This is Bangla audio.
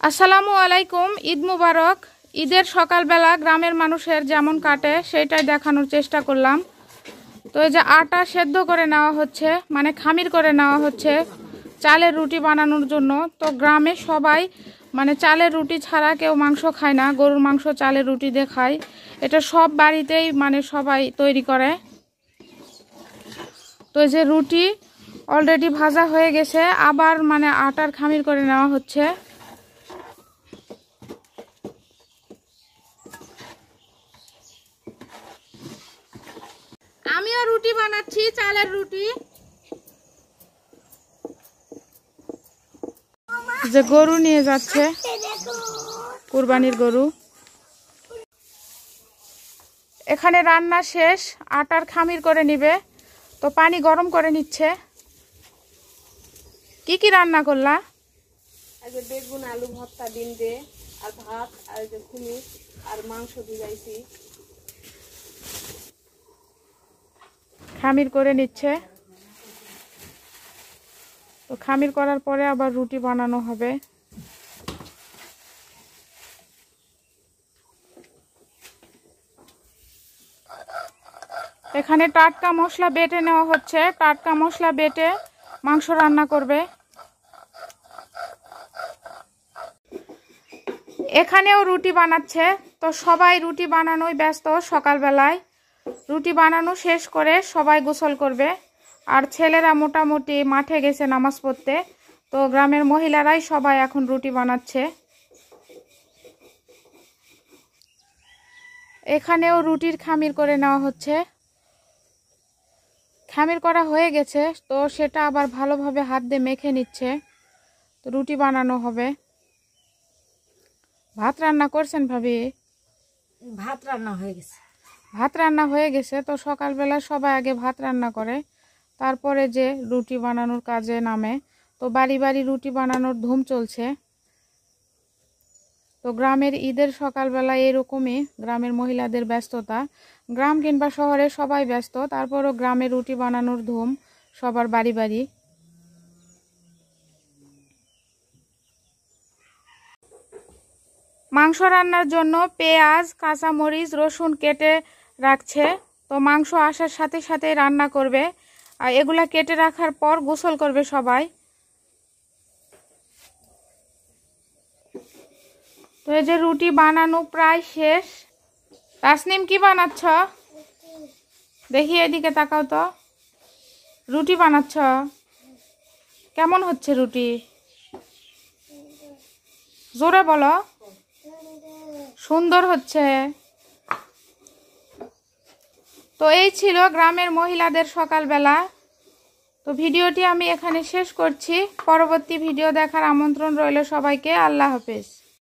আসসালামু আলাইকুম। ঈদ মুবারক। ঈদের সকালবেলা গ্রামের মানুষের যেমন কাটে সেটাই দেখানোর চেষ্টা করলাম। তো এই যে আটা সেদ্ধ করে নেওয়া হচ্ছে, মানে খামির করে নেওয়া হচ্ছে চালের রুটি বানানোর জন্য। তো গ্রামে সবাই মানে চালের রুটি ছাড়া কেউ মাংস খায় না, গরুর মাংস চালের রুটি দিয়ে খায়। এটা সব বাড়িতেই মানে সবাই তৈরি করে। তো এই যে রুটি অলরেডি ভাজা হয়ে গেছে, আবার মানে আটার খামির করে নেওয়া হচ্ছে। আমিও রুটি বানাচ্ছি, চালের রুটি। যে গরু নিয়ে যাচ্ছে, কুরবানির গরু। এখানে রান্না শেষ, আটার খামির করে নিবে। তো পানি গরম করে নিচ্ছে। কি কি রান্না করলা? বেগুন আলু ভর্তা, ডিম দিয়ে আর ভাত, আর যে খুমি আর মাংস ভিজাইছি। খামির করে নিচ্ছে। তো খামির করার পরে আবার রুটি বানানো হবে। এখানে টাটকা মশলা বেটে নেওয়া হচ্ছে। টাটকা মশলা বেটে মাংস রান্না করবে। এখানেও রুটি বানাচ্ছে। তো সবাই রুটি বানানোয় ব্যস্ত। সকালবেলায় রুটি বানানো শেষ করে সবাই গোসল করবে। আর ছেলেরা মোটামুটি মাঠে গেছে নামাজ পড়তে। তো গ্রামের মহিলারাই সবাই এখন রুটি বানাচ্ছে। এখানেও রুটির খামির করে নেওয়া হচ্ছে। খামির করা হয়ে গেছে, তো সেটা আবার ভালোভাবে হাত দিয়ে মেখে নিচ্ছে। তো রুটি বানানো হবে। ভাত রান্না করছেন ভাবি? ভাত রান্না হয়ে গেছে। ভাত রান্না হয়ে গেছে। তো সকালবেলা সবাই আগে ভাত রান্না করে, তারপরে যে রুটি বানানোর কাজে নামে। তো বাড়ি বাড়ি রুটি বানানোর ধুম চলছে। তো গ্রামের ঈদের সকালবেলা এরকমই গ্রামের মহিলাদের ব্যস্ততা। গ্রাম কিংবা শহরে সবাই ব্যস্ত, তারপরও গ্রামে রুটি বানানোর ধুম সবার বাড়ি বাড়ি। মাংস রান্নার জন্য পেঁয়াজ, কাঁচামরিচ, রসুন কেটে রাখছে। তো মাংস আসার সাথে সাথে রান্না করবে। আর এগুলা কেটে রাখার পর গোসল করবে সবাই। তো এই যে রুটি বানানো প্রায় শেষ। তাসনিম কি বানাচ্ছ? দেখি এদিকে তাকাও তো। রুটি বানাচ্ছ? কেমন হচ্ছে রুটি? জোরে বলো। সুন্দর হচ্ছে। তো এই ছিল গ্রামের মহিলাদের সকালবেলা। তো ভিডিওটি আমি এখানে শেষ করছি। পরবর্তী ভিডিও দেখার আমন্ত্রণ রইল সবাইকে। আল্লাহ হাফেজ।